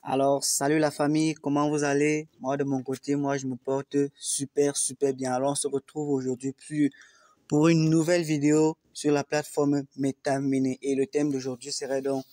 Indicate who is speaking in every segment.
Speaker 1: Alors, salut la famille, comment vous allez? Moi, de mon côté, je me porte super bien. Alors, on se retrouve aujourd'hui pour une nouvelle vidéo sur la plateforme MetaMini. Et le thème d'aujourd'hui serait donc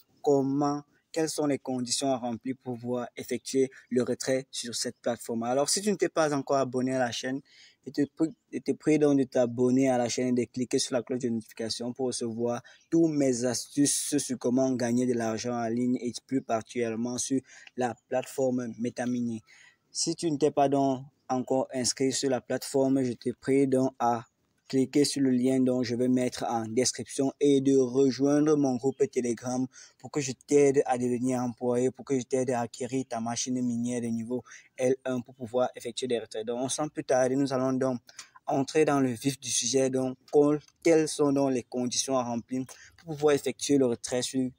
Speaker 1: quelles sont les conditions à remplir pour pouvoir effectuer le retrait sur cette plateforme. Alors, si tu ne t'es pas encore abonné à la chaîne, je te prie donc de t'abonner à la chaîne et de cliquer sur la cloche de notification pour recevoir tous mes astuces sur comment gagner de l'argent en ligne et plus particulièrement sur la plateforme MetaMini. Si tu ne t'es pas donc encore inscrit sur la plateforme, je te prie donc à cliquer sur le lien dont je vais mettre en description et de rejoindre mon groupe Telegram pour que je t'aide à devenir employé, pour que je t'aide à acquérir ta machine minière de niveau L1 pour pouvoir effectuer des retraits. Donc, sans plus tarder, nous allons donc entrer dans le vif du sujet. Donc, quelles sont donc les conditions à remplir pour pouvoir effectuer le retrait sur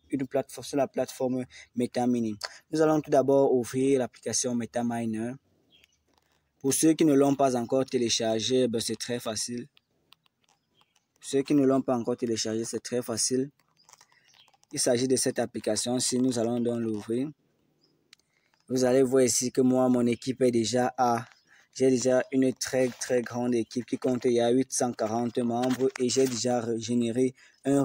Speaker 1: la plateforme MetaMini. Nous allons tout d'abord ouvrir l'application MetaMiner. Pour ceux qui ne l'ont pas encore téléchargé, c'est très facile. Ceux qui ne l'ont pas encore téléchargé, c'est très facile. Il s'agit de cette application. Si nous allons donc l'ouvrir, vous allez voir ici que moi, mon équipe est déjà à... J'ai déjà une très grande équipe qui compte, il y a 840 membres et j'ai déjà généré un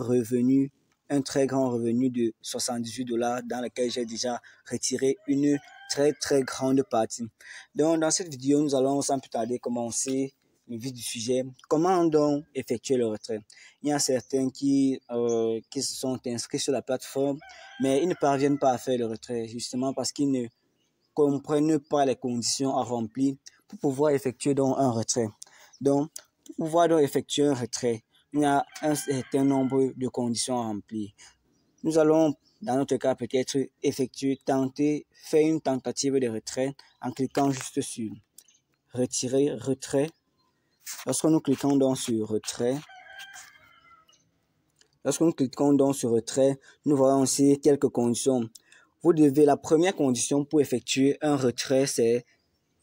Speaker 1: très grand revenu de 78 $ dans lequel j'ai déjà retiré une très grande partie. Donc, dans cette vidéo, nous allons sans plus tarder commencer le vif du sujet. Comment donc effectuer le retrait? Il y a certains qui se sont inscrits sur la plateforme, mais ils ne parviennent pas à faire le retrait, justement parce qu'ils ne comprennent pas les conditions à remplir pour pouvoir effectuer donc un retrait. Donc, pour pouvoir donc effectuer un retrait, il y a un certain nombre de conditions à remplir. Nous allons, dans notre cas, peut-être faire une tentative de retrait en cliquant juste sur retirer, retrait. Lorsque nous cliquons donc sur retrait, nous voyons aussi quelques conditions. La première condition pour effectuer un retrait, c'est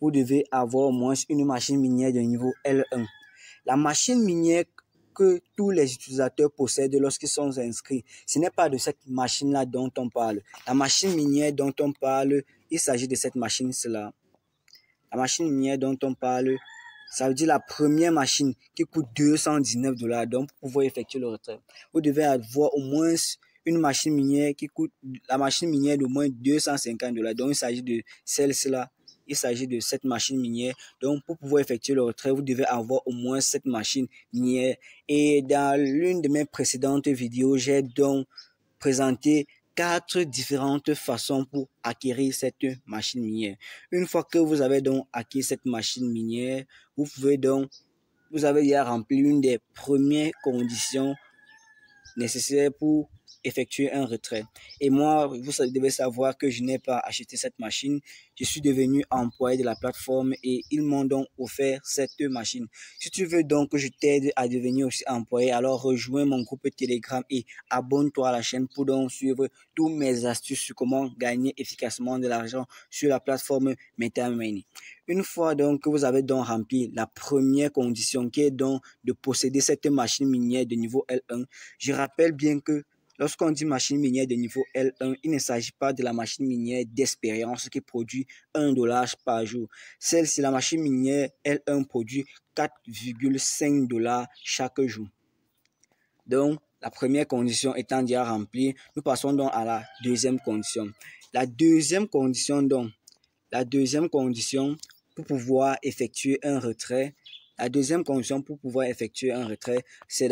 Speaker 1: vous devez avoir au moins une machine minière de niveau L1. La machine minière que tous les utilisateurs possèdent lorsqu'ils sont inscrits, ce n'est pas de cette machine-là dont on parle. La machine minière dont on parle, il s'agit de cette machine-là. La machine minière dont on parle, ça veut dire la première machine qui coûte 219 $. Donc, pour pouvoir effectuer le retrait, vous devez avoir au moins une machine minière la machine minière d'au moins 250 $. Donc, il s'agit de celle-là. Il s'agit de cette machine minière. Donc, pour pouvoir effectuer le retrait, vous devez avoir au moins cette machine minière. Et dans l'une de mes précédentes vidéos, j'ai donc présenté 4 différentes façons pour acquérir cette machine minière. Une fois que vous avez donc acquis cette machine minière, vous avez déjà rempli une des premières conditions nécessaires pour effectuer un retrait. Et moi, vous devez savoir que je n'ai pas acheté cette machine. Je suis devenu employé de la plateforme et ils m'ont donc offert cette machine. Si tu veux donc que je t'aide à devenir aussi employé, alors rejoins mon groupe Telegram et abonne-toi à la chaîne pour donc suivre tous mes astuces sur comment gagner efficacement de l'argent sur la plateforme MetaMini. Une fois donc que vous avez donc rempli la première condition qui est donc de posséder cette machine minière de niveau L1, je rappelle bien que lorsqu'on dit machine minière de niveau L1, il ne s'agit pas de la machine minière d'expérience qui produit 1 $ par jour. Celle-ci, la machine minière L1 produit 4,5 $ chaque jour. Donc, la première condition étant déjà remplie, nous passons donc à la deuxième condition. La deuxième condition pour pouvoir effectuer un retrait, c'est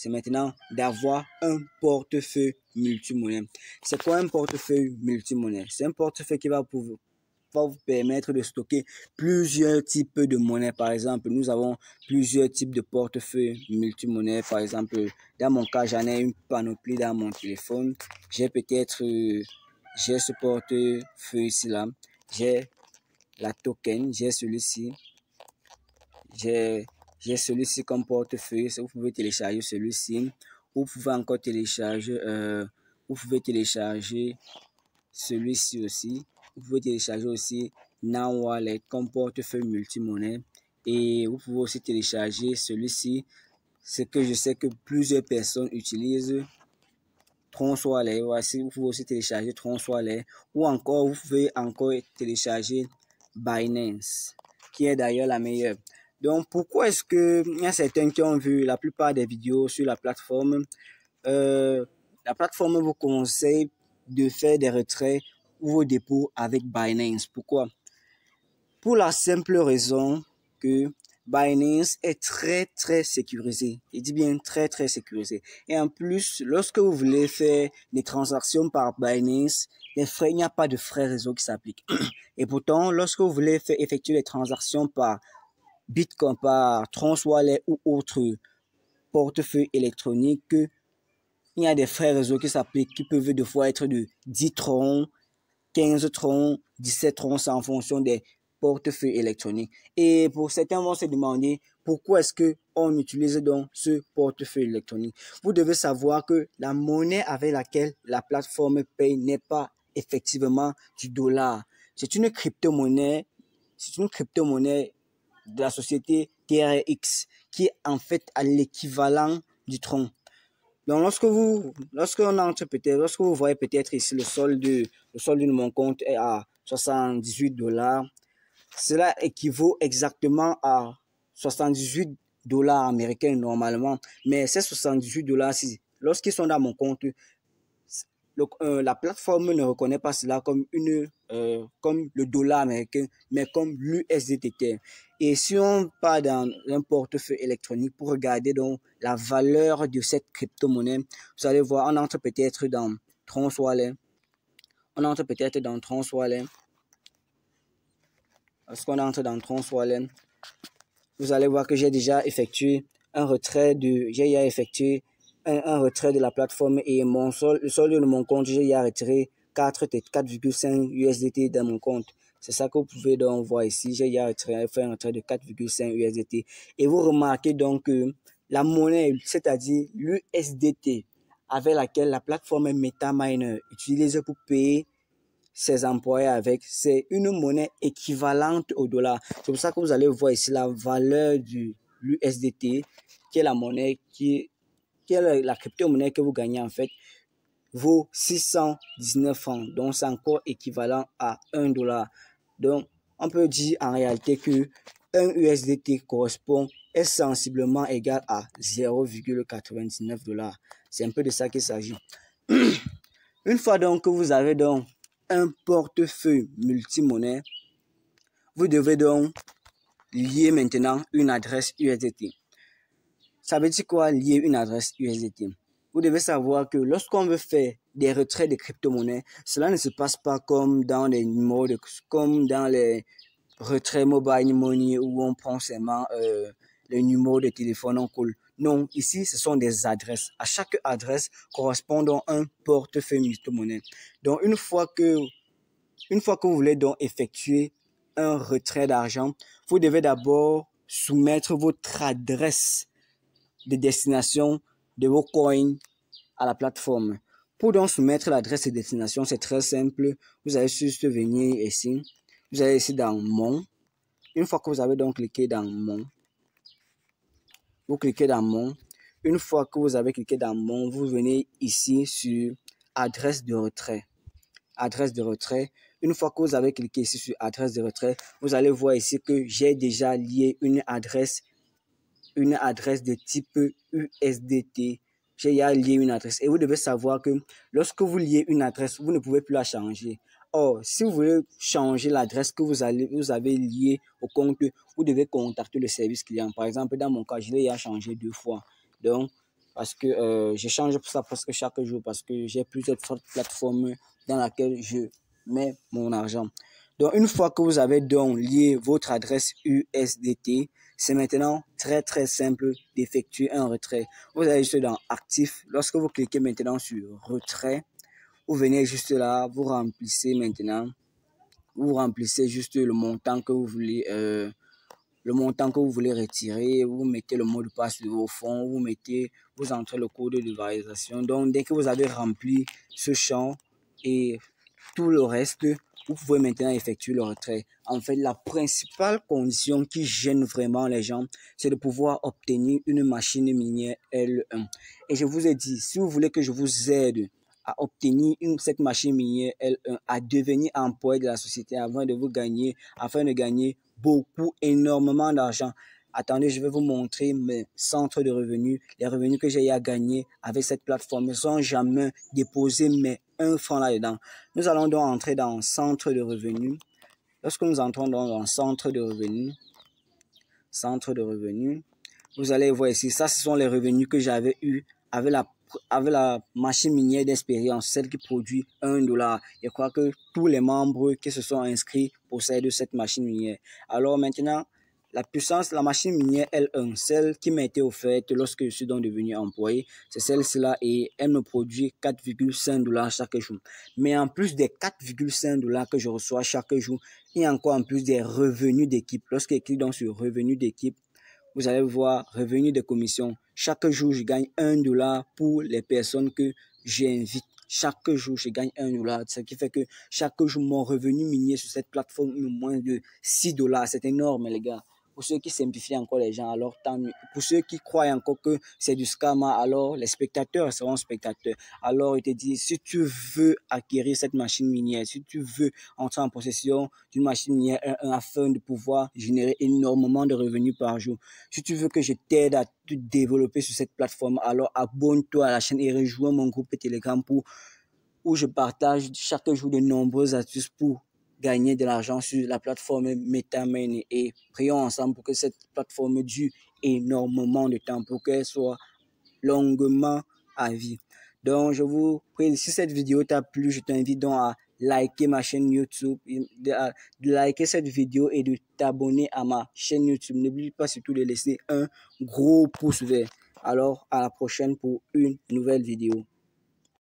Speaker 1: maintenant d'avoir un portefeuille multimonnaie. C'est quoi un portefeuille multimonnaie? C'est un portefeuille qui va vous permettre de stocker plusieurs types de monnaies. Par exemple, nous avons plusieurs types de portefeuilles multimonnaie. Par exemple, dans mon cas, j'en ai une panoplie dans mon téléphone. J'ai ce portefeuille-ci là. J'ai la token, j'ai celui-ci. J'ai celui-ci comme portefeuille. Vous pouvez télécharger celui-ci. Vous pouvez encore télécharger, celui-ci aussi. Vous pouvez télécharger aussi Now Wallet comme portefeuille multimonnaie. Et vous pouvez aussi télécharger celui-ci. Ce que je sais que plusieurs personnes utilisent. Tron Soleil. Voici, vous pouvez aussi télécharger Tron Soleil. Ou encore, vous pouvez encore télécharger Binance, qui est d'ailleurs la meilleure. Donc, pourquoi est-ce que il y a certains qui ont vu la plupart des vidéos sur la plateforme? La plateforme vous conseille de faire des retraits ou vos dépôts avec Binance. Pourquoi? Pour la simple raison que Binance est très sécurisé. Il dit bien très sécurisé. Et en plus, lorsque vous voulez faire des transactions par Binance, il n'y a pas de frais réseau qui s'appliquent. Et pourtant, lorsque vous voulez faire effectuer des transactions par Bitcoin, par Tron Wallet ou autre portefeuille électronique, il y a des frais réseau qui s'appliquent, qui peuvent des fois être de 10 troncs, 15 troncs, 17 troncs, c'est en fonction des portefeuilles électroniques. Et pour certains vont se demander pourquoi est-ce que on utilise donc ce portefeuille électronique. Vous devez savoir que la monnaie avec laquelle la plateforme paye n'est pas effectivement du dollar. C'est une crypto-monnaie, de la société TRX qui est en fait à l'équivalent du tronc. Donc, lorsque vous voyez peut-être ici le solde de mon compte est à 78 $, cela équivaut exactement à 78 $ américains normalement. Mais ces 78 $, lorsqu'ils sont dans mon compte, la plateforme ne reconnaît pas cela comme comme le dollar américain, mais comme l'USDT. Et si on part dans un portefeuille électronique pour regarder donc la valeur de cette crypto-monnaie, vous allez voir, on entre peut-être dans Tron Wallet. Lorsqu'on entre dans Tron Wallet, vous allez voir que j'ai déjà effectué un retrait un retrait de la plateforme et le solde de mon compte, j'ai retiré 4,5 USDT dans mon compte. C'est ça que vous pouvez donc voir ici. J'ai fait un retrait de 4,5 USDT. Et vous remarquez donc que la monnaie, c'est-à-dire l'USDT, avec laquelle la plateforme MetaMiner utilise pour payer ses employés avec, c'est une monnaie équivalente au dollar. C'est pour ça que vous allez voir ici la valeur de l'USDT, qui est la monnaie qui est la crypto-monnaie que vous gagnez en fait, vaut 619 francs. Donc, c'est encore équivalent à 1 $. Donc, on peut dire en réalité que 1 USDT est sensiblement égal à 0,99 $. C'est un peu de ça qu'il s'agit. Une fois donc que vous avez donc un portefeuille multimonnaie, vous devez donc lier maintenant une adresse USDT. Ça veut dire quoi, lier une adresse USDT? Vous devez savoir que lorsqu'on veut faire des retraits de crypto-monnaies, cela ne se passe pas comme dans les retraits mobile money où on prend seulement le numéro de téléphone, on colle. Non, ici, ce sont des adresses. À chaque adresse correspond donc un portefeuille multimonnaie. Donc, une fois que vous voulez donc effectuer un retrait d'argent, vous devez d'abord soumettre votre adresse de destination de vos coins à la plateforme. Pour donc soumettre l'adresse de destination, c'est très simple. Vous allez juste venir ici. Vous allez ici dans Mon. Une fois que vous avez donc cliqué dans Mon, vous cliquez dans Mon. Une fois que vous avez cliqué dans Mon, vous venez ici sur Adresse de retrait. Adresse de retrait. Une fois que vous avez cliqué ici sur Adresse de retrait, vous allez voir ici que j'ai déjà lié une adresse de type USDT. J'ai lié une adresse. Et vous devez savoir que lorsque vous liez une adresse, vous ne pouvez plus la changer. Or, si vous voulez changer l'adresse que vous avez liée au compte, vous devez contacter le service client. Par exemple, dans mon cas, je l'ai changé 2 fois. Donc, parce que je change ça presque chaque jour parce que j'ai plusieurs plateformes dans lesquelles je mets mon argent. Donc, une fois que vous avez donc lié votre adresse USDT, c'est maintenant très simple d'effectuer un retrait. Vous allez juste dans Actif. Lorsque vous cliquez maintenant sur Retrait, vous venez juste là, vous remplissez juste le montant que vous voulez, retirer. Vous mettez le mot de passe au fond, vous entrez le code de validation. Donc, dès que vous avez rempli ce champ et tout le reste, vous pouvez maintenant effectuer le retrait. En fait, la principale condition qui gêne vraiment les gens, c'est de pouvoir obtenir une machine minière L1. Et je vous ai dit, si vous voulez que je vous aide à obtenir cette machine minière L1, à devenir employé de la société afin de gagner énormément d'argent. Attendez, je vais vous montrer mes centres de revenus, les revenus que j'ai eu à gagner avec cette plateforme sans jamais déposer mes 1 franc là-dedans. Nous allons donc entrer dans centre de revenus. Lorsque nous entrons dans centre de revenus, vous allez voir ici, ça ce sont les revenus que j'avais eu avec la machine minière d'expérience, celle qui produit $1. Je crois que tous les membres qui se sont inscrits possèdent cette machine minière. Alors maintenant, la machine minière L1, celle qui m'a été offerte lorsque je suis donc devenu employé, c'est celle-ci-là et elle me produit $4,5 chaque jour. Mais en plus des $4,5 que je reçois chaque jour, il y a encore en plus des revenus d'équipe. Lorsque je clique donc sur revenus d'équipe, vous allez voir revenus de commission. Chaque jour, je gagne $1 pour les personnes que j'invite. Chaque jour, je gagne $1. Ce qui fait que chaque jour, mon revenu minier sur cette plateforme est moins de $6. C'est énorme, les gars. Pour ceux qui simplifient encore les gens, alors tant mieux. Pour ceux qui croient encore que c'est du scam, alors les spectateurs seront spectateurs. Alors, il te dit, si tu veux acquérir cette machine minière, si tu veux entrer en possession d'une machine minière afin de pouvoir générer énormément de revenus par jour, si tu veux que je t'aide à te développer sur cette plateforme, alors abonne-toi à la chaîne et rejoins mon groupe Telegram où je partage chaque jour de nombreuses astuces pour gagner de l'argent sur la plateforme MetaMain et prions ensemble pour que cette plateforme dure énormément de temps, pour qu'elle soit longuement à vie. Donc, je vous prie, si cette vidéo t'a plu, je t'invite donc à liker ma chaîne YouTube, de liker cette vidéo et de t'abonner à ma chaîne YouTube. N'oublie pas surtout de laisser un gros pouce vert. Alors, à la prochaine pour une nouvelle vidéo.